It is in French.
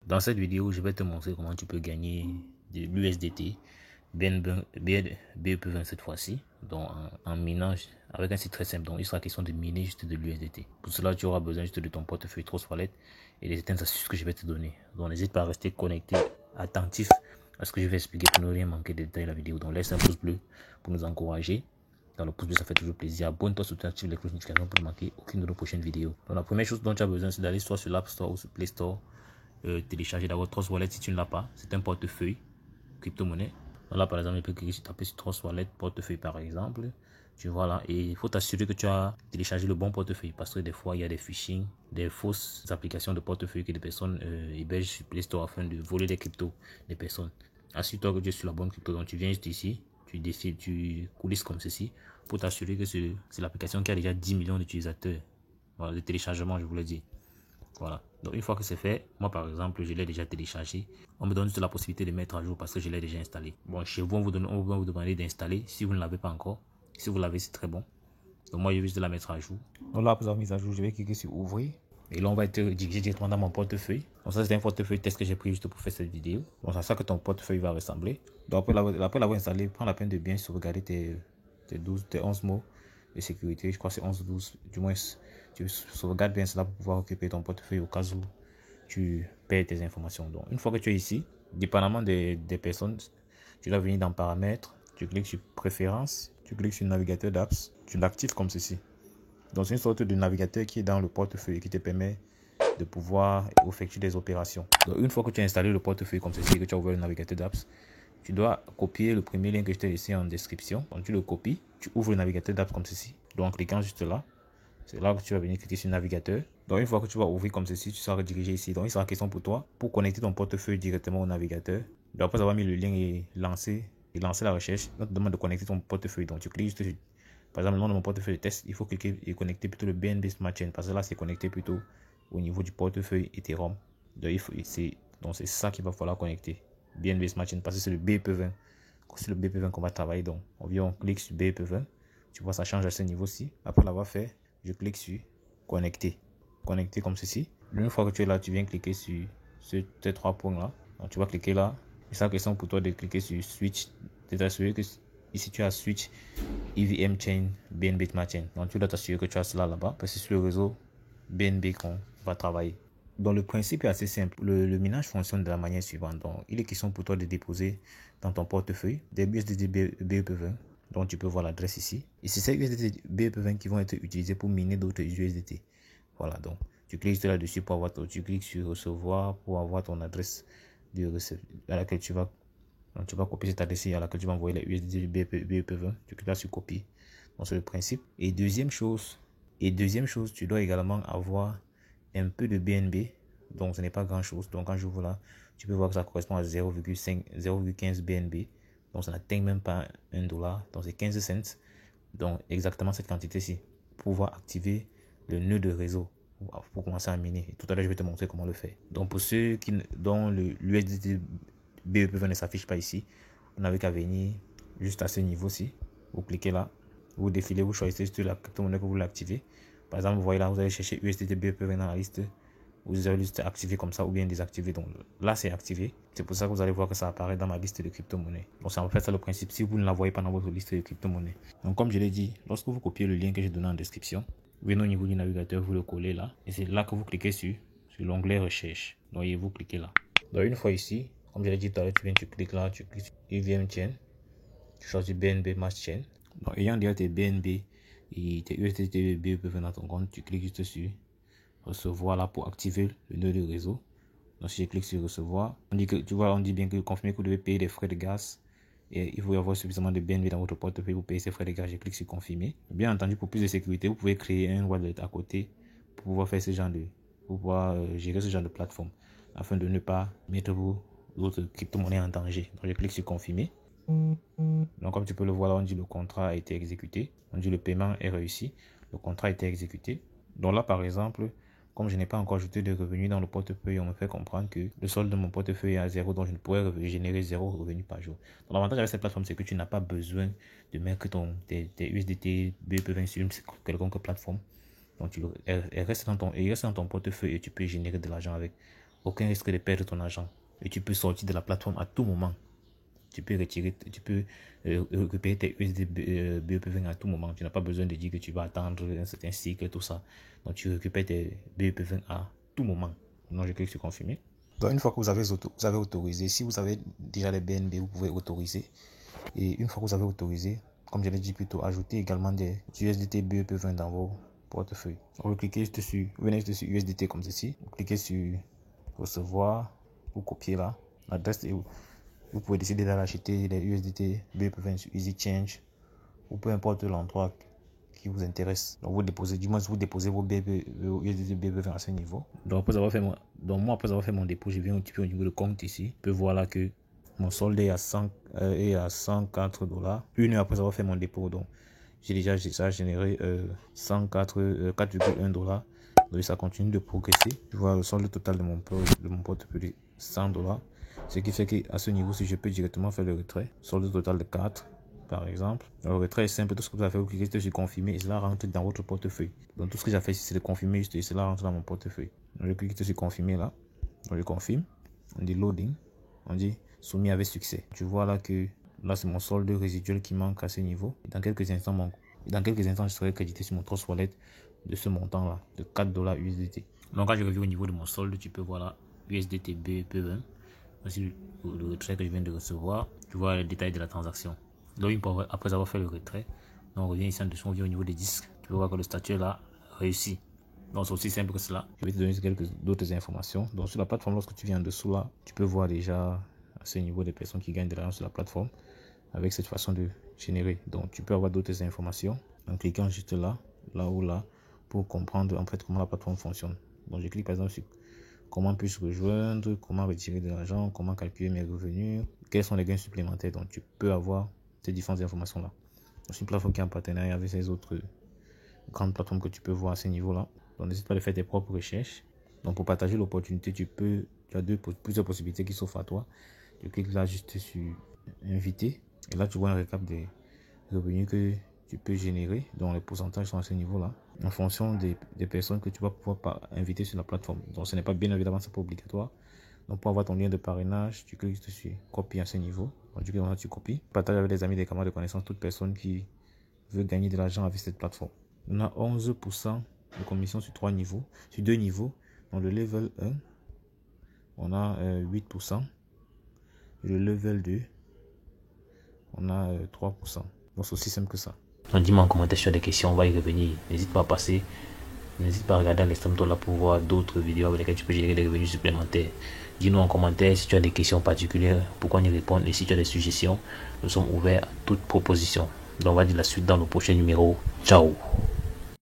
Dans cette vidéo, je vais te montrer comment tu peux gagner de l'USDT BEP20 cette fois-ci, donc en minant avec un site très simple. Donc il sera question de miner juste de l'USDT. Pour cela, tu auras besoin juste de ton portefeuille Trust Wallet et des certaines astuces que je vais te donner. Donc n'hésite pas à rester connecté, attentif à ce que je vais expliquer pour ne rien manquer de détails de la vidéo. Donc laisse un pouce bleu pour nous encourager. Dans le pouce bleu, ça fait toujours plaisir. Abonne-toi, surtout active les cloches de notification pour ne manquer aucune de nos prochaines vidéos. Donc la première chose dont tu as besoin, c'est d'aller soit sur l'App Store ou sur Play Store. Télécharger d'abord Trust Wallet si tu ne l'as pas. C'est un portefeuille crypto-monnaie. Là, par exemple, tu peux taper sur Trust Wallet, portefeuille par exemple. Tu vois là, et il faut t'assurer que tu as téléchargé le bon portefeuille parce que des fois, il y a des phishing, des fausses applications de portefeuille que des personnes hébergent sur Play Store afin de voler des cryptos des personnes. Assure-toi que tu es sur la bonne crypto. Donc, tu viens juste ici, tu décides, tu coulisses comme ceci pour t'assurer que c'est l'application qui a déjà 10 millions d'utilisateurs. Voilà, le téléchargement, je vous l'ai dit. Voilà. Donc, une fois que c'est fait, moi par exemple, je l'ai déjà téléchargé. On me donne juste la possibilité de mettre à jour parce que je l'ai déjà installé. Bon, chez vous, on va vous demander d'installer si vous ne l'avez pas encore. Si vous l'avez, c'est très bon. Donc, moi, je vais juste la mettre à jour. Donc, là, après avoir mis à jour, je vais cliquer sur ouvrir. Et là, on va être dirigé directement dans mon portefeuille. Donc, ça, c'est un portefeuille test que j'ai pris juste pour faire cette vidéo. Donc, c'est à ça que ton portefeuille va ressembler. Donc, après l'avoir installé, prends la peine de bien sauvegarder tes 11 mots de sécurité. Je crois que c'est 11 ou 12. Du moins, tu sauvegardes bien cela pour pouvoir occuper ton portefeuille au cas où tu perds tes informations. Donc, une fois que tu es ici, dépendamment des personnes, tu dois venir dans paramètres, tu cliques sur préférences, tu cliques sur navigateur d'apps, tu l'actives comme ceci. Donc, c'est une sorte de navigateur qui est dans le portefeuille qui te permet de pouvoir effectuer des opérations. Donc, une fois que tu as installé le portefeuille comme ceci, que tu as ouvert le navigateur d'apps, tu dois copier le premier lien que je t'ai laissé en description. Donc, tu le copies, tu ouvres le navigateur d'apps comme ceci. Donc, en cliquant juste là, c'est là que tu vas venir cliquer sur navigateur. Donc, une fois que tu vas ouvrir comme ceci, tu seras redirigé ici. Donc, il sera question pour toi pour connecter ton portefeuille directement au navigateur. Donc, après avoir mis le lien et lancer la recherche, on te demande de connecter ton portefeuille. Donc, tu cliques juste sur, par exemple, le nom de mon portefeuille de test, il faut cliquer et connecter plutôt le BNB Smart Chain parce que là, c'est connecté plutôt au niveau du portefeuille Ethereum. Donc, c'est ça qu'il va falloir connecter. BNB Smart Chain parce que c'est le BEP20. C'est le BEP20 qu'on va travailler. Donc, on clique sur BEP20. Tu vois, ça change à ce niveau-ci. Après l'avoir fait, je clique sur connecter. Connecter comme ceci. Une fois que tu es là, tu viens cliquer sur ces trois points là. Donc, tu vas cliquer là. Et ça, question pour toi de cliquer sur switch. Tu t'assurer que ici tu as switch EVM chain BNB Smart Chain. Donc, tu dois t'assurer que tu as cela là-bas parce que c'est sur le réseau BNB qu'on va travailler. Donc, le principe est assez simple. Le minage fonctionne de la manière suivante. Donc, il est question pour toi de déposer dans ton portefeuille des USDT BEP20. Donc, tu peux voir l'adresse ici. Et c'est ces USDT BEP20 qui vont être utilisés pour miner d'autres USDT. Voilà, donc, tu cliques là-dessus pour avoir tu cliques sur recevoir pour avoir ton adresse de à laquelle tu vas. Donc, tu vas copier cette adresse à laquelle tu vas envoyer les USDT BEP20. Tu cliques là sur copier. Donc, c'est le principe. Et deuxième chose, tu dois également avoir un peu de BNB. Donc, ce n'est pas grand chose. Donc, quand j'ouvre là, tu peux voir que ça correspond à 0,15 BNB. Donc, ça n'atteint même pas $1. Donc, c'est 15 cents. Donc, exactement cette quantité-ci. Pour pouvoir activer le nœud de réseau pour commencer à miner. Et tout à l'heure, je vais te montrer comment le faire. Donc, pour ceux dont l'USDT BEP20 ne s'affiche pas ici, vous n'avez qu'à venir juste à ce niveau-ci. Vous cliquez là. Vous défilez, vous choisissez juste la crypto-monnaie que vous voulez activer. Par exemple, vous voyez là, vous allez chercher USDT BEP20 dans la liste. Vous allez juste activer comme ça ou bien désactiver. Donc là, c'est activé. C'est pour ça que vous allez voir que ça apparaît dans ma liste de crypto-monnaies. Donc, c'est en fait ça le principe si vous ne la voyez pas dans votre liste de crypto-monnaies. Donc, comme je l'ai dit, lorsque vous copiez le lien que j'ai donné en description, vous venez au niveau du navigateur, vous le collez là. Et c'est là que vous cliquez sur l'onglet recherche. Donc, vous cliquez là. Donc, une fois ici, comme je l'ai dit tout à l'heure, tu cliques là, tu cliques sur EVM Chain. Tu choisis BNB Mass Chain. Donc, ayant déjà tes BNB et tes USDT BEP dans ton compte, tu cliques juste sur recevoir là pour activer le nœud de réseau. Donc, si je clique sur recevoir, on dit bien que confirmer que vous devez payer des frais de gaz et il faut y avoir suffisamment de BNB dans votre portefeuille pour payer ces frais de gaz. Je clique sur confirmer. Bien entendu, pour plus de sécurité, vous pouvez créer un wallet à côté pour pouvoir faire pour pouvoir gérer ce genre de plateforme afin de ne pas mettre votre crypto-monnaie en danger. Donc, je clique sur confirmer. Donc, comme tu peux le voir là, on dit le contrat a été exécuté. On dit le paiement est réussi. Le contrat a été exécuté. Donc là, par exemple, comme je n'ai pas encore ajouté de revenus dans le portefeuille, on me fait comprendre que le solde de mon portefeuille est à 0, donc je ne pourrais générer 0 revenus par jour. Donc l'avantage avec cette plateforme, c'est que tu n'as pas besoin de mettre tes USDT BEP20 sur quelconque plateforme. Donc il reste dans ton portefeuille et tu peux générer de l'argent avec. aucun risque de perdre ton argent. Et tu peux sortir de la plateforme à tout moment. Tu peux récupérer tes USD BEP20 à tout moment. Tu n'as pas besoin de dire que tu vas attendre un certain cycle, tout ça. Donc tu récupères tes BEP20 à tout moment. Donc je clique sur confirmer. Donc une fois que vous avez autorisé, si vous avez déjà les BNB, vous pouvez autoriser. Et une fois que vous avez autorisé, comme je l'ai dit plus tôt, ajoutez également des USDT BEP20 dans vos portefeuilles. Vous cliquez dessus, vous venez sur USDT comme ceci. Vous cliquez sur recevoir, vous copiez là l'adresse et vous pouvez décider d'aller acheter les USDT BEP20 sur Easy Change ou peu importe l'endroit qui vous intéresse. Donc vous déposez vos USDT BEP20 à ce niveau. Donc après avoir fait mon dépôt, je viens un petit peu au niveau de compte ici. Je peux voir là que mon solde est à 104 $. Une heure après avoir fait mon dépôt, donc j'ai déjà généré 4,1 $. Donc ça continue de progresser. Je vois le solde total de mon portefeuille 100 $. Ce qui fait qu'à ce niveau, si je peux directement faire le retrait, solde total de 4 par exemple. Le retrait est simple, tout ce que vous avez fait, vous cliquez sur confirmer et cela rentre dans votre portefeuille. Donc tout ce que j'ai fait ici, c'est de confirmer juste et cela rentre dans mon portefeuille. Donc je clique sur confirmer là. Donc je confirme. On dit loading. On dit soumis avec succès. Tu vois là que là c'est mon solde résiduel qui manque à ce niveau. Dans quelques instants, je serai crédité sur mon Trust Wallet de ce montant là, de 4 $ USDT. Donc quand je reviens au niveau de mon solde, tu peux voir là USDT BEP20. Voici le retrait que je viens de recevoir. Tu vois les détails de la transaction. Donc après avoir fait le retrait, on revient ici en dessous, on vient au niveau des disques. Tu peux voir que le statut là réussi. Donc c'est aussi simple que cela. Je vais te donner quelques d'autres informations. Donc sur la plateforme, lorsque tu viens en dessous là, tu peux voir déjà à ce niveau des personnes qui gagnent de l'argent sur la plateforme avec cette façon de générer. Donc tu peux avoir d'autres informations en cliquant juste là ou là pour comprendre en fait comment la plateforme fonctionne. Donc je clique par exemple sur comment puis-je rejoindre, comment retirer de l'argent, comment calculer mes revenus, quels sont les gains supplémentaires. Donc tu peux avoir ces différentes informations là. C'est une plateforme qui est en partenariat avec ces autres grandes plateformes que tu peux voir à ce niveau là. Donc n'hésite pas à faire tes propres recherches. Donc pour partager l'opportunité, tu as plusieurs possibilités qui s'offrent à toi. Tu cliques là juste sur inviter et là tu vois un récap des revenus que tu peux générer, dont les pourcentages sont à ce niveau là en fonction des personnes que tu vas pouvoir inviter sur la plateforme. Donc ce n'est pas, bien évidemment, c'est pas obligatoire. Donc pour avoir ton lien de parrainage, tu cliques sur copier à ce niveau. Donc tu copies, partage avec les amis, des camarades de connaissances, toute personne qui veut gagner de l'argent avec cette plateforme. On a 11% de commission sur 2 niveaux. Dans le level 1, on a 8%. Le level 2, on a 3%. Donc c'est aussi simple que ça. Donc dis-moi en commentaire si tu as des questions, on va y revenir. N'hésite pas à passer. N'hésite pas à regarder à l'extrême droite là pour voir d'autres vidéos avec lesquelles tu peux générer des revenus supplémentaires. Dis-nous en commentaire si tu as des questions particulières, pourquoi on y répondre. Et si tu as des suggestions, nous sommes ouverts à toute proposition. Donc on va dire la suite dans le prochain numéro. Ciao.